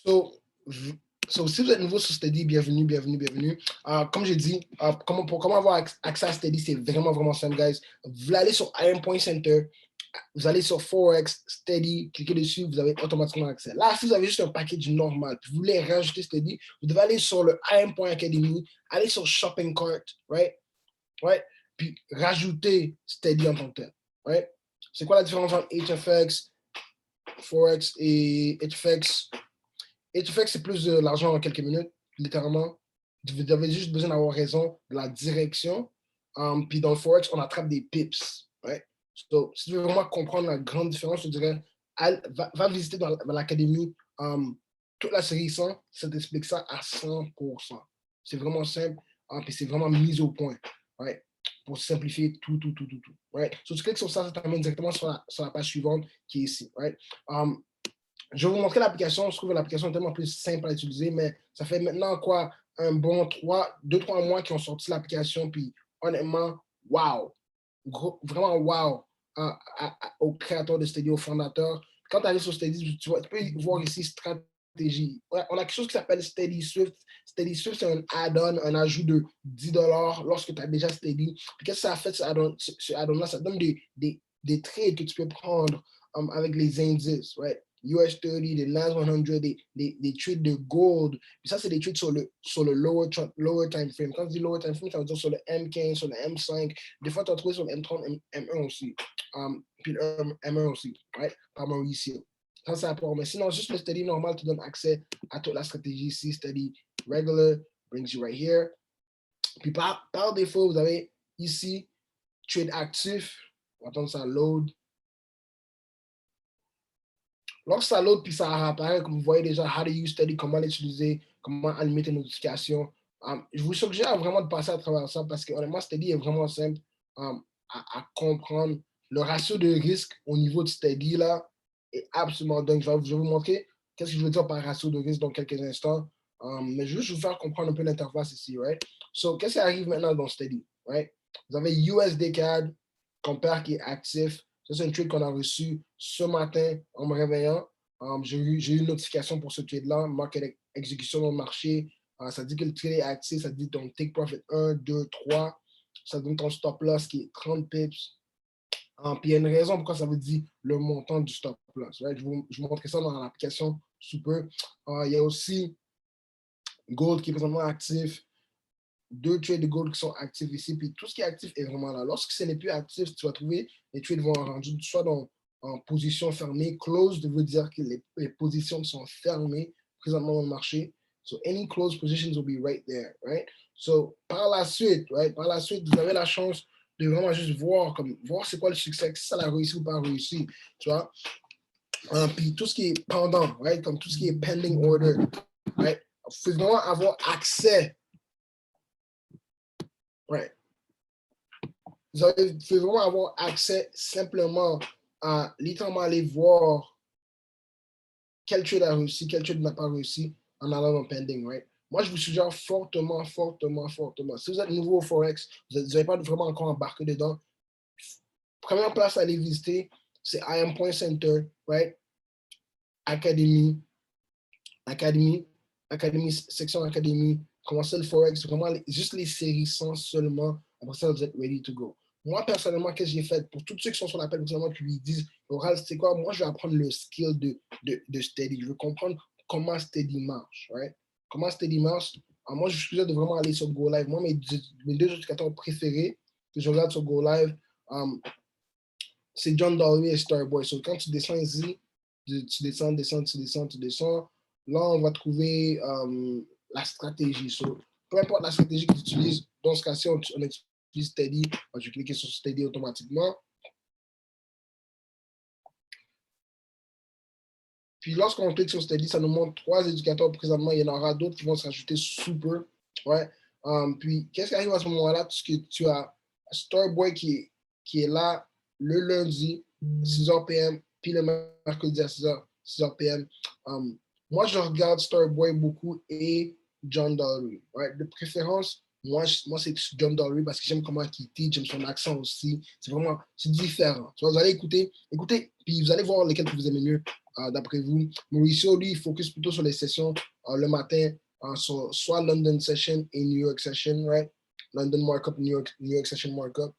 So, si vous êtes nouveau sur Steady, bienvenue. Comme j'ai dit, comment avoir accès à Steady, c'est vraiment simple, guys. Vous allez sur IM.Center, vous allez sur Forex, Steady, cliquez dessus, vous avez automatiquement accès. Là, si vous avez juste un package normal, puis vous voulez rajouter Steady, vous devez aller sur le IM.Academy, aller sur Shopping Cart, right? Puis rajouter Steady en tant que tel, right? C'est quoi la différence entre HFX, Forex et HFX? HFX, c'est plus de l'argent en quelques minutes, littéralement. Vous avez juste besoin d'avoir raison de la direction. Puis dans le Forex, on attrape des pips. Right? So, si tu veux vraiment comprendre la grande différence, je dirais, va visiter dans l'académie toute la série 100, ça t'explique ça à 100%. C'est vraiment simple, puis c'est vraiment mis au point. Right? Pour simplifier tout. Right? So, tu cliques sur ça, ça t'amène directement sur la page suivante qui est ici. Right? Je vais vous montrer l'application. Je trouve l'application tellement plus simple à utiliser, mais ça fait maintenant quoi, un bon 2-3 mois qu'ils ont sorti l'application, puis honnêtement, wow! Vraiment wow au créateur de Steady, au fondateur. Quand tu arrives sur Steady, tu peux voir ici stratégie. Ouais, on a quelque chose qui s'appelle Steady Swift. Steady Swift, c'est un add-on, un ajout de $10 lorsque tu as déjà Steady. Puis qu'est-ce que ça fait, ce add-on-là? Ça donne des trades que tu peux prendre avec les indices, right? US30, les NAS 100, des trades de gold. Puis ça, c'est des trades sur le lower time frame. Quand je dis lower time frame, ça veut dire sur le M15, sur le M5. Des fois, tu as trouvé sur le M30, M1 aussi. Puis le M1 aussi, right? Par Mauricio. Ça, c'est apport. Mais sinon, juste le Steady normal te donne accès à toute la stratégie ici. Steady regular brings you right here. Puis par défaut, vous avez ici trade actif. On va attendre ça load. Lorsque ça load, puis ça apparaît, comme vous voyez déjà, how to use Steady, comment l'utiliser, comment allumer tes notifications. Je vous suggère vraiment de passer à travers ça parce que honnêtement, Steady est vraiment simple à comprendre. Le ratio de risque au niveau de Steady là est absolument dingue. Je vais vous montrer qu'est-ce que je veux dire par ratio de risque dans quelques instants. Mais je vais juste vous faire comprendre un peu l'interface ici, right? So, qu'est-ce qui arrive maintenant dans Steady, right? Vous avez USD CAD, compare qui est actif. Ça, c'est un trade qu'on a reçu ce matin en me réveillant. J'ai eu une notification pour ce trade-là, market exécution dans le marché. Ça dit que le trade est actif, ça dit ton take profit 1, 2, 3. Ça donne ton stop loss qui est 30 pips. Puis il y a une raison pourquoi ça veut dire le montant du stop loss. Right? Je vous montrerai ça dans l'application sous peu. Il y a aussi Gold qui est présentement actif. 2 trades de gold qui sont actifs ici, puis tout ce qui est actif est vraiment là. Lorsque ce n'est plus actif, tu vas trouver les trades vont rendu soit en position fermée. Closed veut dire que les positions sont fermées présentement dans le marché. So any closed positions will be right there, right? So par la suite, vous avez la chance de vraiment juste voir c'est quoi le succès, si ça a réussi ou pas réussi, tu vois. Puis tout ce qui est pendant, right? Comme tout ce qui est pending order, right? Il faut vraiment avoir accès. Right. Vous pouvez vraiment avoir accès simplement à littéralement aller voir quel trade a réussi, quel trade n'a pas réussi en allant dans pending, right? Moi, je vous suggère fortement. Si vous êtes nouveau au Forex, vous n'avez pas vraiment encore embarqué dedans, première place à aller visiter, c'est IM.Center, right? Academy, section Academy, commencer le Forex, vraiment juste les séries 100 seulement. Après ça, vous êtes ready to go. Moi, personnellement, qu'est-ce que j'ai fait? Pour tous ceux qui sont sur l'appel, personnellement, qui lui disent, Oral, c'est quoi? Moi, je vais apprendre le skill de Steady. Je veux comprendre comment Steady marche, right? Comment Steady marche. Alors, moi, je suis de vraiment aller sur Go Live. Moi, mes 2 éducateurs préférés que je regarde sur Go Live, c'est John Dolby et Starboy. So, quand tu descends ici, tu descends. Là, on va trouver la stratégie. So, peu importe la stratégie que tu utilises, dans ce cas-ci, on utilise Steady. Je vais cliquer sur Steady automatiquement. Puis lorsqu'on clique sur Steady, ça nous montre 3 éducateurs présentement. Il y en aura d'autres qui vont se rajouter sous peu. Ouais. Puis, qu'est-ce qui arrive à ce moment-là? Tu as Starboy qui est là le lundi, 6h PM, puis le mercredi à 6h PM. Moi, je regarde Starboy beaucoup et John Dolby. Right? De préférence, moi c'est John Dolby parce que j'aime comment il teach, j'aime son accent aussi. C'est différent. Tu vois, vous allez écouter, puis vous allez voir lesquels que vous aimez mieux. d'après vous? Mauricio, lui, il focus plutôt sur les sessions le matin, sur soit London Session et New York Session, right? London Markup, New York Session Markup.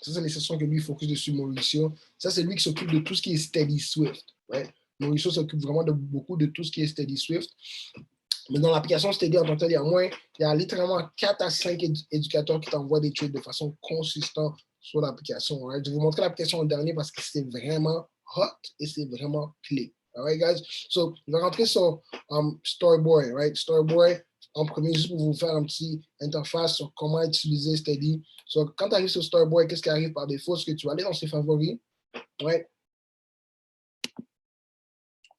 Ça, c'est les sessions que lui focus dessus, Mauricio. Ça, c'est lui qui s'occupe de tout ce qui est Steady Swift, right? Mauricio s'occupe vraiment de beaucoup de tout ce qui est Steady Swift. Mais dans l'application Steady en tant que tel, il y a littéralement 4 à 5 éducateurs qui t'envoient des trades de façon consistante sur l'application. Right? Je vais vous montrer l'application en dernier parce que c'est vraiment hot et c'est vraiment clé. Alright, guys? So, je vais rentrer sur Storyboy, right? Storyboy, en premier, juste pour vous faire un petit interface sur comment utiliser Steady. So, quand tu arrives sur Storyboy, qu'est-ce qui arrive par défaut? C'est que tu vas aller dans ses favoris, right?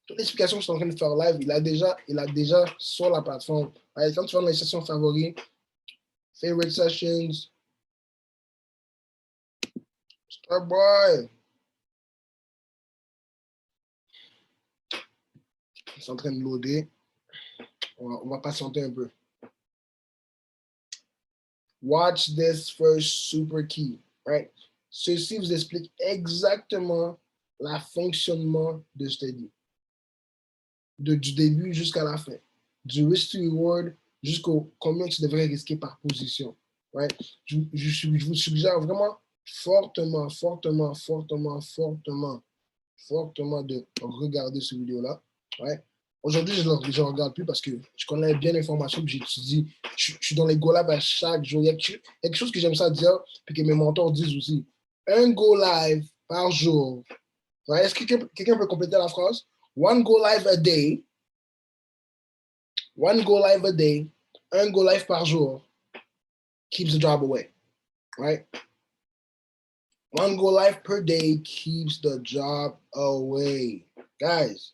Toute l'explication que je suis en train de faire live, il a déjà sur la plateforme. Right? Quand tu vas dans les sessions favoris, favorite sessions, Starboy. Ils sont en train de loader. On va patienter un peu. Watch this first super key. Right? Ceci vous explique exactement le fonctionnement de Steady. Du début jusqu'à la fin. Du risk to reward jusqu'au combien tu devrais risquer par position. Right? Je vous suggère vraiment fortement de regarder cette vidéo-là. Ouais. Aujourd'hui, je ne regarde plus parce que je connais bien l'information que j'étudie. Je suis dans les Go Live à chaque jour. Il y a quelque chose que j'aime ça dire, puis que mes mentors disent aussi. Un Go Live par jour. Ouais. Est-ce que quelqu'un peut compléter la phrase? One Go Live a day. One Go Live a day. Un Go Live par jour keeps the job away. Right? One Go Live per day keeps the job away. Guys,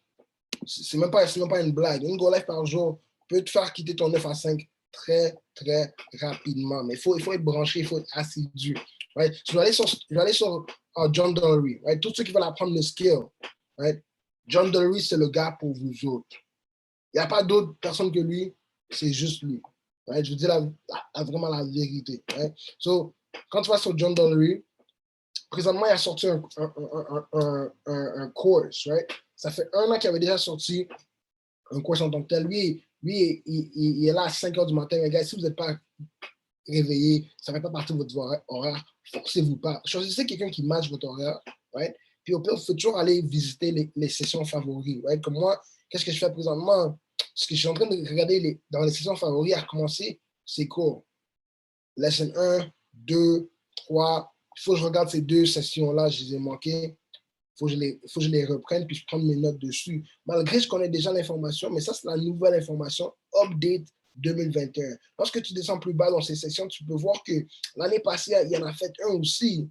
c'est même pas une blague. Une Go Live par jour peut te faire quitter ton 9 à 5 très, très rapidement. Mais il faut être branché, il faut être assidu. Right? Je vais aller sur John Dollery. Right? Tous ceux qui veulent apprendre le skill. Right? John Dollery, c'est le gars pour vous autres. Il n'y a pas d'autre personne que lui, c'est juste lui. Right? Je vous dis vraiment la vérité. Right? So, quand tu vas sur John Dollery, présentement, il a sorti un course, right? Ça fait 1 an qu'il avait déjà sorti un course en tant que tel. Lui il est là à 5 h du matin. Les gars, si vous n'êtes pas réveillé, ça ne fait pas partie de votre horaire, forcez-vous pas. Choisissez quelqu'un qui matche votre horaire, right? Puis au pire, vous pouvez toujours aller visiter les sessions favoris, right? Comme moi, qu'est-ce que je fais présentement? Ce que je suis en train de regarder dans les sessions favoris à commencer, c'est court. Lesson 1, 2, 3. Il faut que je regarde ces 2 sessions-là, je les ai manquées. Il faut que je les reprenne puis je prenne mes notes dessus. Malgré que je connais déjà l'information, mais ça, c'est la nouvelle information, update 2021. Lorsque tu descends plus bas dans ces sessions, tu peux voir que l'année passée, il y en a fait un aussi.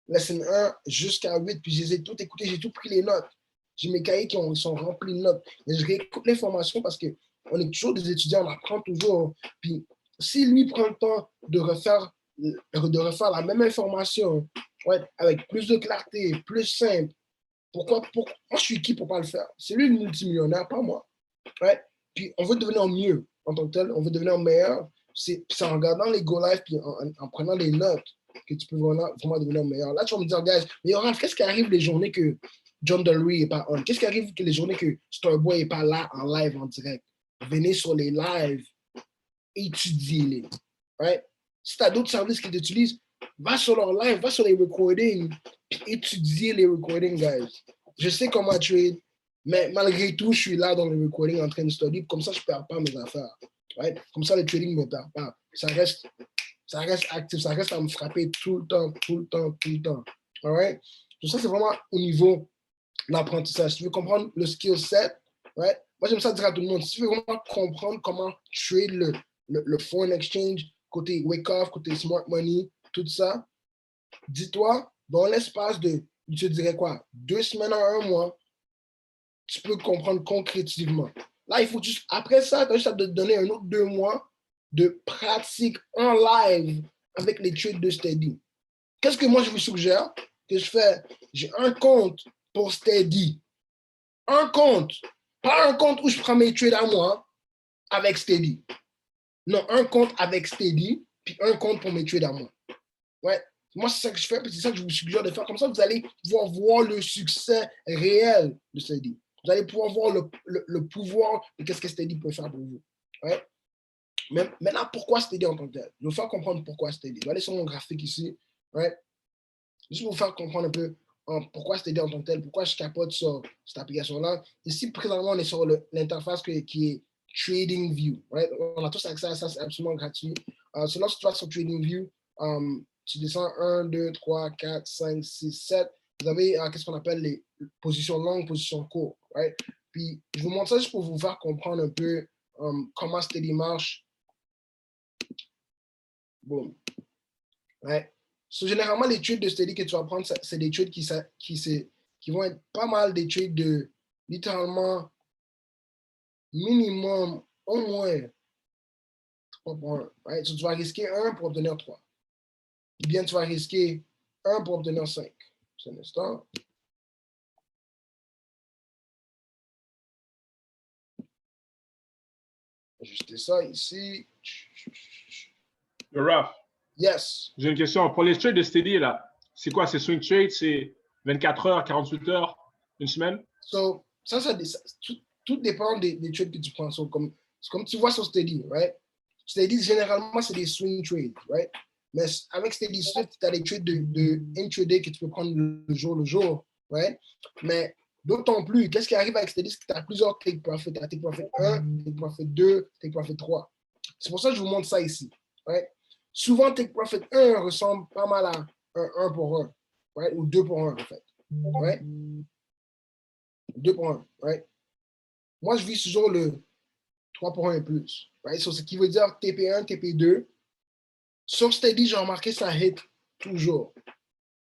Lesson 1 jusqu'à 8, puis je les ai toutes écoutées, j'ai tout pris les notes. J'ai mes cahiers qui sont remplis de notes. Et je réécoute l'information parce qu'on est toujours des étudiants, on apprend toujours. Puis si lui prend le temps de refaire la même information, ouais, avec plus de clarté, plus simple, moi, je suis qui pour ne pas le faire? C'est lui le multimillionnaire, pas moi. Ouais? Puis on veut devenir mieux en tant que tel, on veut devenir meilleur. C'est en regardant les Go Live puis en prenant les notes que tu peux vraiment devenir meilleur. Là, tu vas me dire, guys, mais Yoram, qu'est-ce qui arrive les journées que John Dollery n'est pas on? Qu'est-ce qui arrive les journées que Starboy n'est pas là en live, en direct? Venez sur les lives, étudiez-les. Right? Si tu as d'autres services qui t'utilisent, va sur leur live, va sur les recordings, puis étudiez les recordings, guys. Je sais comment trade, mais malgré tout, je suis là dans le recording en train de study. Comme ça, je ne perds pas mes affaires. Right? Comme ça, le trading ne me perd pas. Ça reste actif, ça reste à me frapper tout le temps. All right? Tout ça, c'est vraiment au niveau de l'apprentissage. Si tu veux comprendre le skill set, right? Moi, j'aime ça dire à tout le monde. Si tu veux vraiment comprendre comment trade le foreign exchange, côté wake-off, côté smart money, tout ça, dis-toi, dans l'espace de, je dirais quoi, 2 semaines à 1 mois, tu peux comprendre concrètement. Là, il faut juste, après ça, tu as juste à te donner un autre 2 mois de pratique en live avec les trades de Steady. Qu'est-ce que moi je vous suggère que je fais? J'ai un compte pour Steady. Un compte. Pas un compte où je prends mes trades à moi avec Steady. Non, un compte avec Steady, puis un compte pour mes trades à moi. Ouais. Moi, c'est ça que je fais, puis c'est ça que je vous suggère de faire. Comme ça, vous allez pouvoir voir le succès réel de Steady. Vous allez pouvoir voir le pouvoir de qu'est-ce que Steady peut faire pour vous. Right? Mais maintenant, pourquoi Steady en tant que tel? Je vais vous faire comprendre pourquoi Steady. Je vais aller sur mon graphique ici. Right? Juste pour vous faire comprendre un peu pourquoi Steady en tant que tel, pourquoi je capote sur cette application-là. Ici, présentement, on est sur l'interface qui est TradingView. Right? On a tous accès à ça, c'est absolument gratuit. Lorsque tu vas sur TradingView, tu descends 1, 2, 3, 4, 5, 6, 7. Vous avez qu'est-ce qu'on appelle les positions longues, positions courtes. Right? Puis, je vous montre ça juste pour vous faire comprendre un peu comment Steady marche. Boom. Right? So, généralement, les trades de Steady que tu vas prendre, c'est des trades qui vont être pas mal des trades de littéralement minimum au moins 3 points. Right? So, tu vas risquer 1 pour obtenir 3. Ou bien tu vas risquer 1 pour obtenir 5. C'est un instant. Ajuster ça ici. Le Raph. Yes. J'ai une question. Pour les trades de Steady, là, c'est quoi? C'est swing trade? C'est 24 heures, 48 heures, une semaine? So, tout dépend des trades que tu prends. So, comme tu vois sur Steady, right? Steady, généralement, c'est des swing trades, right? Mais avec Steady Swift, tu as des trades de intraday que tu peux prendre le jour, right? Mais d'autant plus, qu'est-ce qui arrive avec Steady? C'est que tu as plusieurs take profit. Tu as take profit 1, take profit 2, take profit 3. C'est pour ça que je vous montre ça ici, right? Souvent, take profit 1 ressemble pas mal à un 1 pour 1, right? Ou 2 pour 1, en fait, right? 2 pour 1, right? Moi, je vis toujours le 3 pour 1 et plus, right? So, ce qui veut dire TP1, TP2. Sur Steady, j'ai remarqué ça hit toujours.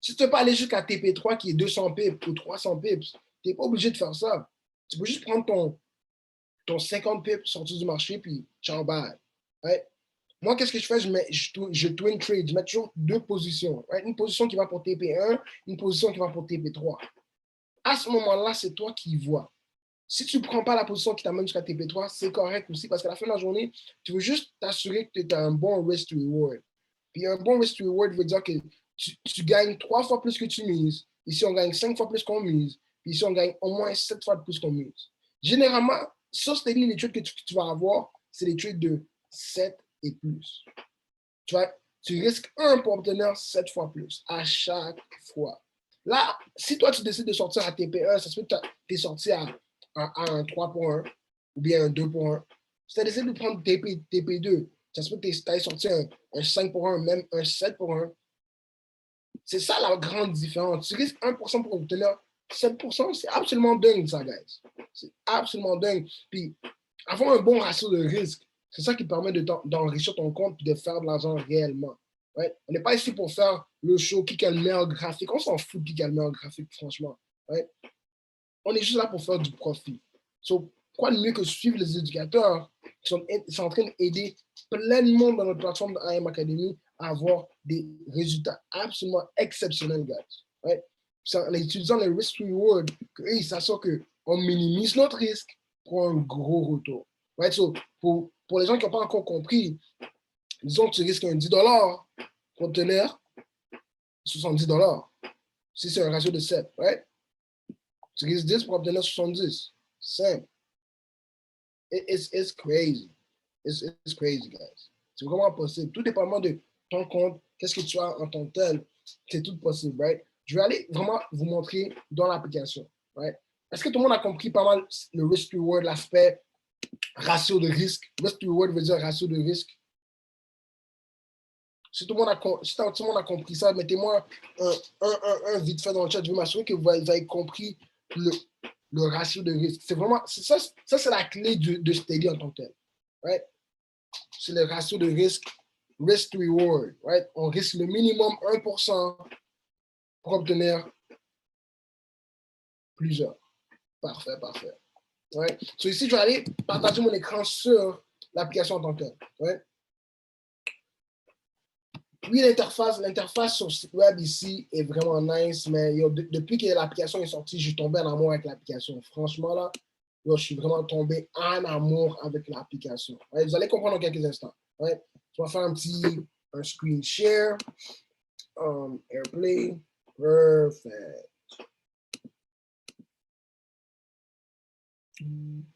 Si tu ne peux pas aller jusqu'à TP3 qui est 200 pips ou 300 pips, tu n'es pas obligé de faire ça. Tu peux juste prendre ton 50 pips, sortir du marché, puis ciao, bye. Right? Moi, qu'est-ce que je fais? Je twin trade. Je mets toujours 2 positions. Right? Une position qui va pour TP1, une position qui va pour TP3. À ce moment-là, c'est toi qui vois. Si tu ne prends pas la position qui t'amène jusqu'à TP3, c'est correct aussi parce qu'à la fin de la journée, tu veux juste t'assurer que tu as un bon risk to reward. Puis un bon risk to reward veut dire que tu gagnes 3 fois plus que tu mises. Ici, on gagne 5 fois plus qu'on mise. Puis ici, on gagne au moins 7 fois plus qu'on mise. Généralement, sur Steady, les trades que tu vas avoir, c'est des trades de 7 et plus. Tu risques 1 pour obtenir 7 fois plus à chaque fois. Là, si toi, tu décides de sortir à TP1, ça se fait que tu es sorti à un 3 pour 1 ou bien un 2 pour 1. Si tu as décidé de prendre TP2, ça se peut que tu aies sorti un 5 pour 1, même un 7 pour 1. C'est ça la grande différence. Tu risques 1% pour obtenir 7%, c'est absolument dingue, ça, guys. C'est absolument dingue. Puis, avoir un bon ratio de risque, c'est ça qui permet d'enrichir ton compte et de faire de l'argent réellement. Right? On n'est pas ici pour faire le show, qui a le meilleur graphique. On s'en fout de qui a le meilleur graphique, franchement. Right? On est juste là pour faire du profit. So, quoi de mieux que suivre les éducateurs qui sont en train d'aider plein de monde dans notre plateforme de IM Academy à avoir des résultats absolument exceptionnels, guys. Right? C'est en utilisant les risk reward qu'eux, ils s'assurent qu'on minimise notre risque pour un gros retour. Right? So, pour les gens qui n'ont pas encore compris, disons que tu risques un 10 pour obtenir 70 si c'est un ratio de 7, right? Tu risques 10 pour obtenir 70. Simple. It's crazy. It's crazy, guys. C'est vraiment possible. Tout dépendamment de ton compte, qu'est-ce que tu as en tant que tel, c'est tout possible, right? Je vais aller vraiment vous montrer dans l'application, right? Est-ce que tout le monde a compris pas mal le risk-reward, l'aspect ratio de risque? Risk-reward veut dire ratio de risque. Si tout le monde a compris ça, mettez-moi un vite fait dans le chat. Je veux m'assurer que vous avez compris le ratio de risque. C'est vraiment, ça c'est la clé de Steady en tant que tel. Right? C'est le ratio de risque, risk to reward. Right? On risque le minimum 1% pour obtenir plusieurs. Parfait, parfait. Right? So ici, je vais aller partager mon écran sur l'application en tant que tel. Right? Oui, l'interface sur le site web ici est vraiment nice, mais depuis que l'application est sortie, je suis tombé en amour avec l'application. Franchement, là, je suis vraiment tombé en amour avec l'application. Ouais, vous allez comprendre en quelques instants. Ouais. Je vais faire un screen share. Airplay. Perfect.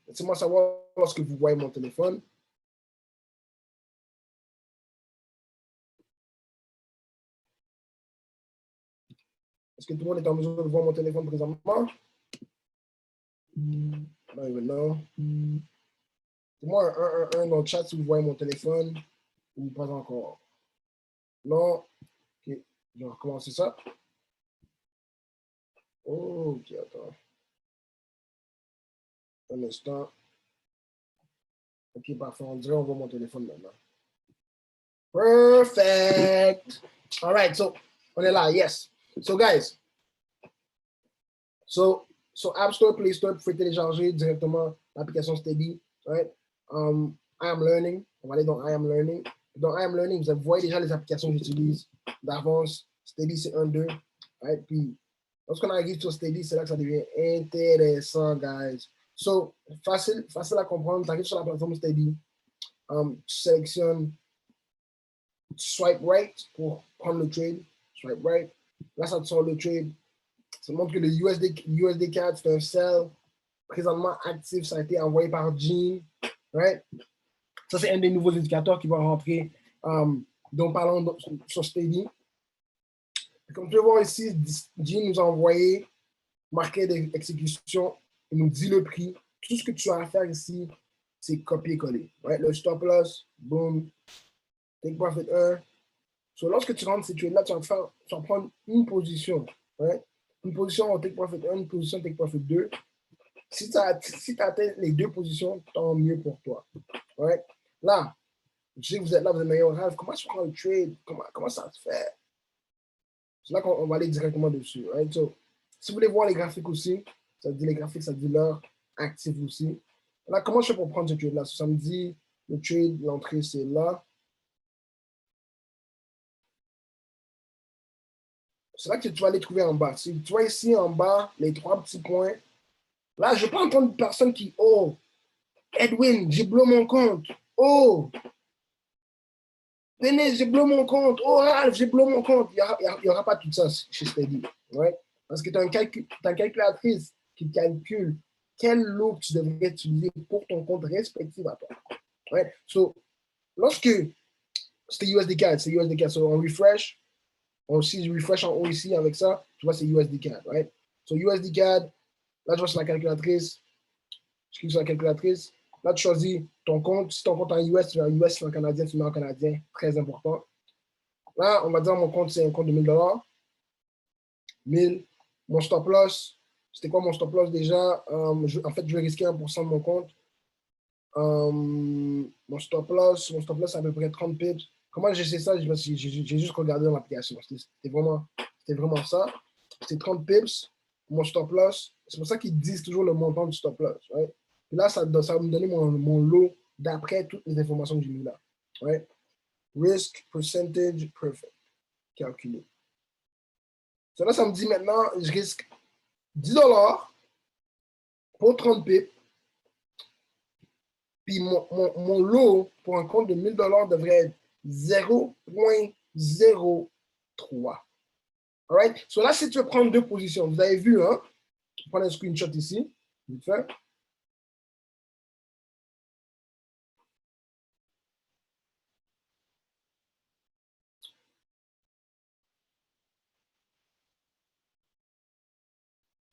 Laissez-moi savoir lorsque vous voyez mon téléphone. Est-ce que tout le monde est en mesure de voir mon téléphone présentement? Non, non. Moi un dans le chat si vous voyez mon téléphone ou pas encore. Non. Ok, je vais recommencer ça. Oh, ok, attends. Un instant. Ok, parfait. On dirait qu'on voit mon téléphone maintenant. Perfect. All right, so on est là, yes. So guys, so App Store, Play Store, vous pouvez télécharger directement l'application Steady, right? I am learning. On va aller dans I am learning. Dans I am learning, vous voyez déjà les applications que j'utilise d'avance. Steady, c'est 1, 2. Right? Puis, lorsqu'on arrive sur Steady, c'est là que ça devient intéressant, guys. So, facile à comprendre. Tu arrives sur la plateforme Steady. Tu sélectionnes swipe right pour prendre le trade. Swipe right. Là, ça te sort le trade. Ça montre que le USD4, c'est un sell présentement actif. Ça a été envoyé par Jean. Right? Ça, c'est un des nouveaux indicateurs qui va rentrer, dont parlons sur Steady. Comme tu peux voir ici, Jean nous a envoyé marqué d'exécution. Il nous dit le prix. Tout ce que tu as à faire ici, c'est copier-coller. Right? Le stop loss, boom. Take profit 1. So, lorsque tu rentres ces trades-là, tu vas prendre une position. Right? Une position en take profit 1, une position take profit 2. Si tu atteins les deux positions, tant mieux pour toi. Right? Là, je sais que vous êtes là, vous êtes meilleur rêve. Comment tu prends le trade? Comment ça se fait? C'est là qu'on va aller directement dessus. Right? So, si vous voulez voir les graphiques aussi, ça dit les graphiques, ça dit l'heure active aussi. Là, comment je fais pour prendre ce trade-là? Ça me dit le trade, l'entrée, c'est là. C'est là que tu vas les trouver en bas. Si tu vois ici en bas, les trois petits points, là, je ne vais pas entendre personne qui, oh, Edwin, j'ai bloqué mon compte. Oh, Denise, j'ai bloqué mon compte. Oh, Ralph, j'ai bloqué mon compte. Il n'y aura pas tout ça chez Steady. Ouais? Parce que tu as une calculatrice qui calcule quel lot tu devrais utiliser pour ton compte respectif à toi. Ouais? So, lorsque c'était USD4, c'est USD4. So, on refresh. On aussi refresh en haut ici avec ça. Tu vois, c'est USD4. Right? So, USD4, là, tu vois sur la calculatrice. Je clique sur la calculatrice. Là, tu choisis ton compte. Si ton compte est en US, tu mets en US. Si tu es en canadien, tu mets en canadien. Très important. Là, on va dire mon compte, c'est un compte de 1000 $. 1000. Mon stop loss, c'était quoi mon stop loss déjà? En fait, je vais risquer 1% de mon compte. Mon stop loss, c'est à peu près 30 pips. Comment j'ai fait ça? J'ai juste regardé dans l'application. C'était vraiment ça. C'est 30 pips. Mon stop loss, c'est pour ça qu'ils disent toujours le montant du stop loss. Right? Et là, ça va me donner mon lot d'après toutes les informations que j'ai mis là. Right? Risk, percentage, perfect. Calculé. So là, ça me dit maintenant, je risque 10 $ pour 30 pips. Puis mon lot pour un compte de 1000 $ devrait être 0,03. Alright? So là, si tu veux prendre deux positions, vous avez vu, hein? Je prends un screenshot ici. Vite fait.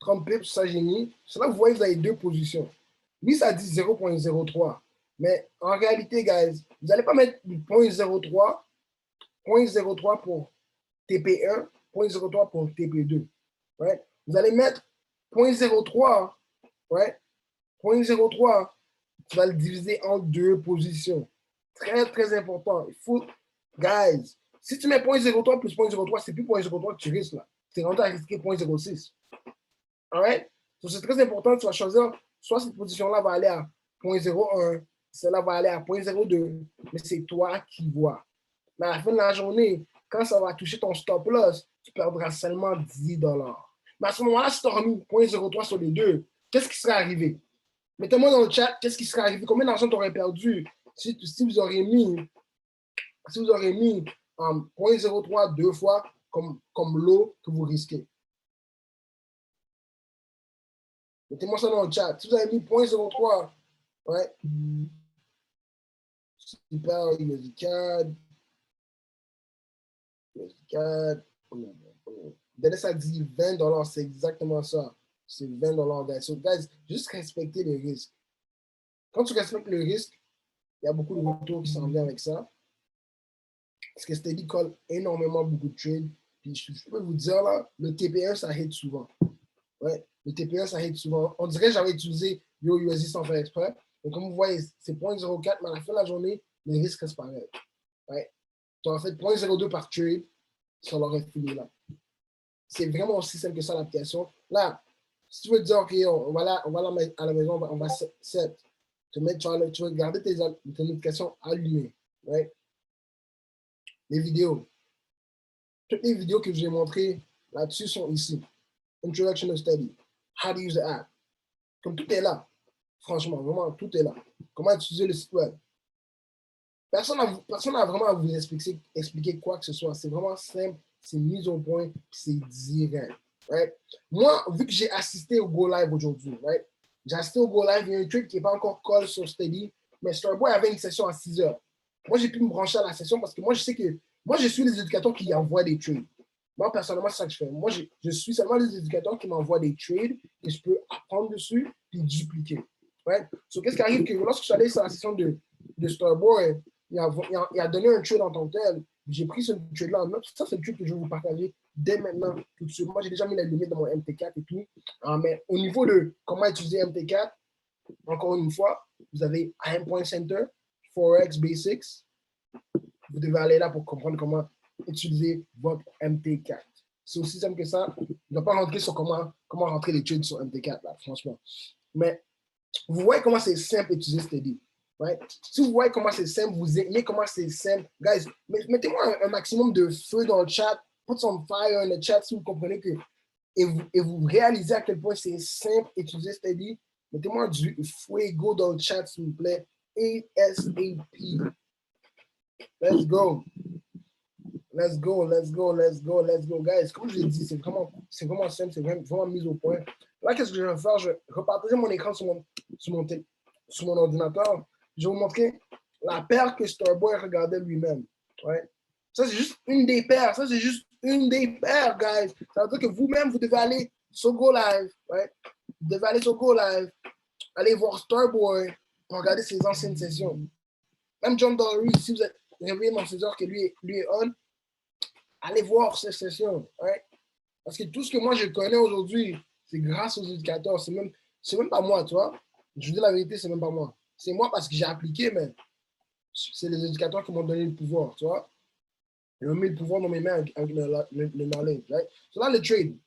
« 30 pips, ça j'ai mis. C'est là que vous voyez, vous avez deux positions. Lui, ça dit 0,03. Mais en réalité, guys, vous n'allez pas mettre 0,03, 0,03 pour TP1, 0,03 pour TP2. Right? Vous allez mettre 0,03, right? 0,03, tu vas le diviser en deux positions. Très, très important. Il faut, guys, si tu mets 0,03 plus 0,03, c'est plus 0,03 que tu risques là. Tu es rendu à risquer 0,06. Alright? Donc, c'est très important. Tu vas choisir, soit cette position-là va aller à 0,01, celle-là va aller à 0,02, mais c'est toi qui vois. Mais à la fin de la journée, quand ça va toucher ton stop loss, tu perdras seulement 10 $. Mais à ce moment-là, si tu as remis 0,03 sur les deux, qu'est-ce qui serait arrivé? Mettez-moi dans le chat, qu'est-ce qui serait arrivé? Combien d'argent tu aurais perdu si vous auriez mis 0,03 deux fois comme lot que vous risquez? Mettez-moi ça dans le chat. Si vous avez mis 0.03, ouais. Super, USD CAD. USD CAD. Dennis a dit $20, c'est exactement ça. C'est $20, guys. So, guys, juste respectez les risques. Quand tu respectes le risque, il y a beaucoup de retours qui s'en viennent avec ça. Parce que Steady colle énormément beaucoup de trades. Puis je peux vous dire, là, le TP1, ça hit souvent. Ouais, le TP1, ça hit souvent. On dirait que j'avais utilisé USD sans faire exprès. Donc, comme vous voyez, c'est 0.04, mais à la fin de la journée, les risques restent pareils. Ouais. Tu auras fait 0.02 par trade, ça l'aurait fini là. C'est vraiment aussi simple que ça, l'application. Là, si tu veux te dire, OK, on va à la maison, on va set. Tu vas garder tes notifications allumées. Ouais. Les vidéos. Toutes les vidéos que je vous ai montrées là-dessus sont ici. Introduction to Steady. How to use the app. Comme tout est là. Franchement, vraiment, tout est là. Comment utiliser le site web. Personne n'a vraiment à vous expliquer quoi que ce soit. C'est vraiment simple, c'est mis au point, c'est direct. Right? Moi, vu que j'ai assisté au Go Live aujourd'hui, right? J'ai assisté au Go Live, il y a un truc qui n'est pas encore call sur Steady, mais Starboy avait une session à 6 heures. Moi, j'ai pu me brancher à la session parce que moi, je sais que moi, je suis les éducateurs qui envoient des trades. Moi, personnellement, c'est ça que je fais. Moi, je suis seulement les éducateurs qui m'envoient des trades et je peux apprendre dessus et dupliquer. Right? So, qu'est-ce qui arrive que lorsque je suis allé sur la session de Starboy, il a donné un trade en tant que tel. J'ai pris ce trade-là en note. Ça, c'est le trade que je vais vous partager dès maintenant, tout de suite. Moi, j'ai déjà mis la limite dans mon MT4 et tout. Mais au niveau de comment utiliser MT4, encore une fois, vous avez IM Point Center, Forex Basics. Vous devez aller là pour comprendre comment utiliser votre MT4. C'est aussi simple que ça. Je ne vais pas rentrer sur comment rentrer les trades sur MT4, là, franchement. Mais vous voyez comment c'est simple d'utiliser Steady. Right? Si vous voyez comment c'est simple, vous aimez comment c'est simple, guys, mettez-moi un maximum de feu dans le chat, put some fire in the chat si vous comprenez que, et vous réalisez à quel point c'est simple d'utiliser Steady. Mettez-moi du fuego dans le chat, s'il vous plaît. ASAP. Let's go. Let's go, let's go, let's go, let's go. Guys, comme je l'ai dit, c'est vraiment simple, c'est vraiment mis au point. Là, qu'est-ce que je vais faire? Je vais repartager mon écran sur mon ordinateur. Je vais vous montrer la paire que Starboy regardait lui-même. Ouais. Ça, c'est juste une des paires. Ça, c'est juste une des paires, guys. Ça veut dire que vous-même, vous devez aller sur Go Live. Ouais. Vous devez aller sur Go Live, aller voir Starboy pour regarder ses anciennes sessions. Même John Dory, si vous êtes réveillé dans ces heures que lui est on, allez voir ces sessions. Ouais. Parce que tout ce que moi je connais aujourd'hui, c'est grâce aux éducateurs. C'est même pas moi, tu vois. Je vous dis la vérité, c'est même pas moi. C'est moi parce que j'ai appliqué, mais c'est les éducateurs qui m'ont donné le pouvoir, tu vois. Ils ont mis le pouvoir dans mes mains avec le knowledge. Right? So là, le trade.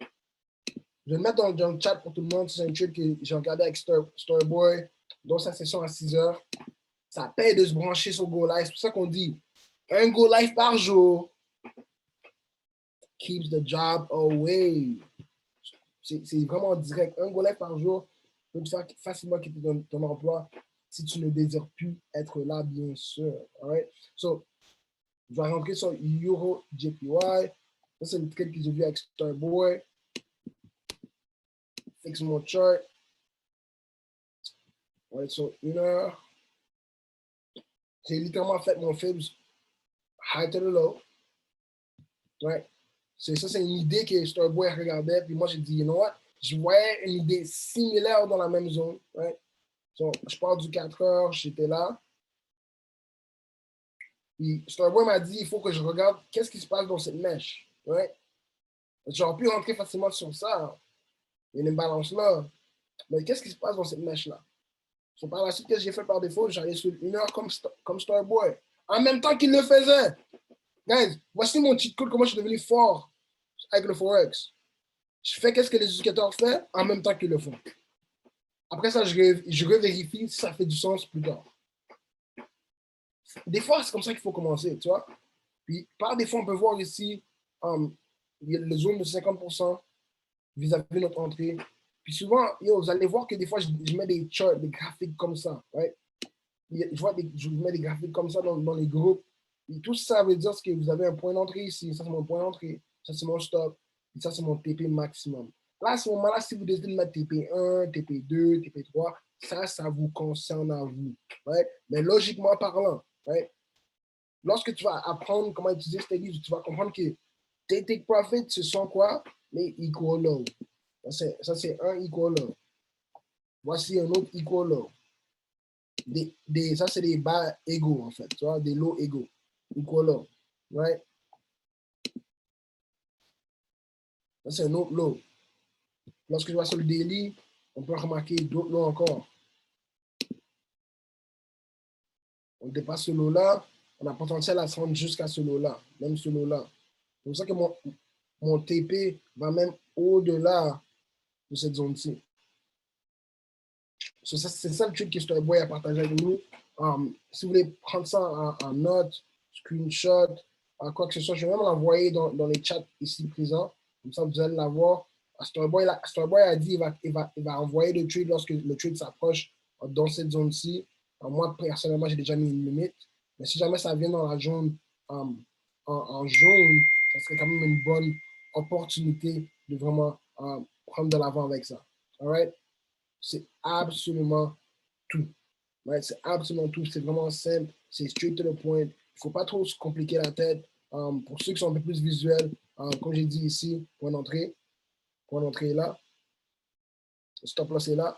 Je vais le mettre dans le chat pour tout le monde. C'est un trade que j'ai regardé avec Starboy, dans sa session à 6 heures. Ça paye de se brancher sur Go Live. C'est pour ça qu'on dit un Go Live par jour keeps the job away. C'est vraiment direct. Un Go Live par jour peut te faire facilement quitter ton emploi si tu ne désires plus être là, bien sûr. Alright? So, je vais rentrer sur Euro JPY. Ça, c'est le trade que j'ai vu avec Starboy. Fixe mon chart. On va être sur 1 heure. J'ai littéralement fait mon Fibs high to the low. Ouais. Ça, c'est une idée que Starboy regardait. Puis moi, j'ai dit, you know what? Je voyais une idée similaire dans la même zone. Ouais. So, je pars du 4 heures, j'étais là. Puis Starboy m'a dit, il faut que je regarde qu'est-ce qui se passe dans cette mèche. Ouais. J'aurais pu rentrer facilement sur ça. Il y a une balance là. Mais qu'est-ce qui se passe dans cette mèche-là? So, par la suite, qu'est-ce que j'ai fait par défaut? J'allais sur 1 heure comme Starboy. En même temps qu'il le faisait. Guys, voici mon cheat code, comment je suis devenu fort avec le Forex. Je fais qu'est-ce que les éducateurs font en même temps qu'ils le font. Après ça, je revérifie si ça fait du sens plus tard. Des fois, c'est comme ça qu'il faut commencer, tu vois. Puis, par défaut, on peut voir ici le zone de 50% vis-à-vis de notre entrée. Puis souvent, vous allez voir que des fois, je mets des charts, des graphiques comme ça. Right? Je mets des graphiques comme ça dans les groupes. Et tout ça veut dire que vous avez un point d'entrée ici. Ça, c'est mon point d'entrée. Ça, c'est mon stop. Et ça, c'est mon TP maximum. Là, à ce moment-là, si vous décidez de mettre TP1, TP2, TP3, ça vous concerne à vous. Right? Mais logiquement parlant, right? Lorsque tu vas apprendre comment utiliser Steady, tu vas comprendre que tes take profits, ce sont quoi? Les equal low. Ça, c'est un equal low. Voici un autre equal low. Ça, c'est des bas égaux, en fait. Tu vois, des low égaux. Equal low. Right? Ça, c'est un autre low. Lorsque je vois sur le daily, on peut remarquer d'autres lows encore. On dépasse ce lot-là, on a potentiel à se rendre jusqu'à ce lot-là, même ce lot-là. C'est pour ça que mon TP va même au-delà de cette zone-ci. C'est ça le truc que Starboy a partagé avec nous. Si vous voulez prendre ça en note, screenshot, quoi que ce soit, je vais même l'envoyer dans les chats ici présents. Comme ça, vous allez l'avoir. Starboy a dit qu'il va envoyer le trade lorsque le trade s'approche dans cette zone-ci. Moi, personnellement, j'ai déjà mis une limite. Mais si jamais ça vient dans la zone en jaune, ça serait quand même une bonne opportunité de vraiment prendre de l'avant avec ça. All right? C'est absolument tout. Right? C'est absolument tout. C'est vraiment simple. C'est straight to the point. Il ne faut pas trop se compliquer la tête. Pour ceux qui sont un peu plus visuels, comme j'ai dit ici, point d'entrée est là. Le stop loss est là.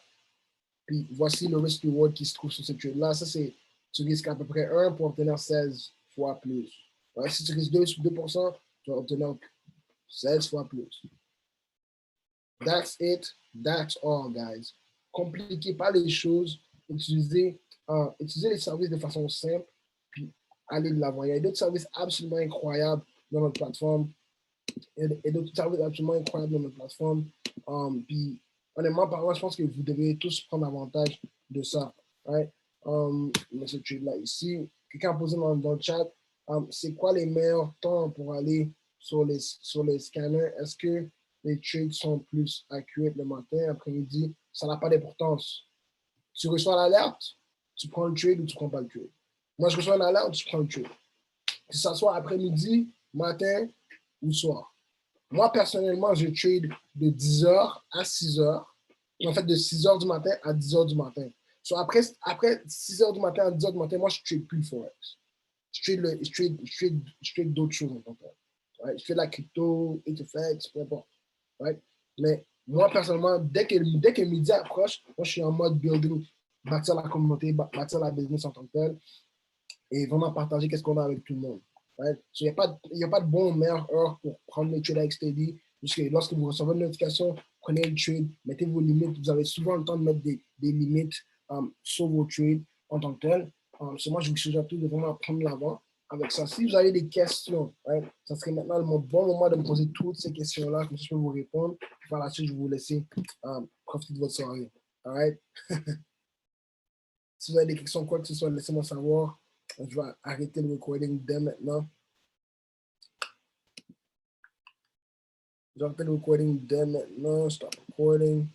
Puis voici le risk reward qui se trouve sur cette trade-là. Ça, c'est tu risques à peu près 1 pour obtenir 16 fois plus. Ouais, si tu risques 2%, tu vas obtenir 16 fois plus. That's it. That's all, guys. Compliquez pas les choses. Utilisez les services de façon simple, puis allez de l'avant. Il y a d'autres services absolument incroyables dans notre plateforme. Puis, honnêtement, par contre, je pense que vous devez tous prendre avantage de ça. Right? Ce trade-là ici. Quelqu'un a posé dans le chat, c'est quoi les meilleurs temps pour aller sur les scanners? Est-ce que les trades sont plus accurate le matin, après-midi? Ça n'a pas d'importance. Tu reçois l'alerte, tu prends le trade ou tu ne prends pas le trade. Moi, je reçois l'alerte, je prends le trade. Que ce soit après-midi, matin ou soir. Moi, personnellement, je trade de 10h à 6h. En fait, de 6h du matin à 10h du matin. So, après 6h du matin à 10h du matin, moi, je ne trade plus le Forex. Je trade d'autres choses en tant que right? Je fais de la crypto, ETFX, peu importe. Right? Mais moi, personnellement, dès que midi approche, moi, je suis en mode building, bâtir la communauté, bâtir la business en tant que tel, et vraiment partager qu'est-ce qu'on a avec tout le monde. Right? So, il n'y a pas de bon ou meilleure heure pour prendre le trade avec Steady. Parce que lorsque vous recevez une notification, prenez le trade, mettez vos limites. Vous avez souvent le temps de mettre des limites sur vos trades en tant que tel. Moi, je vous suggère tout de vraiment prendre l'avant avec ça. Si vous avez des questions, right, ça serait maintenant le bon moment de me poser toutes ces questions-là, comme ça je peux vous répondre. Puis par la suite, je vais vous laisser profiter de votre soirée. All right? Si vous avez des questions, quoi que ce soit, laissez-moi savoir. Je vais arrêter le recording dès maintenant. Je vais arrêter le recording dès maintenant. Stop recording.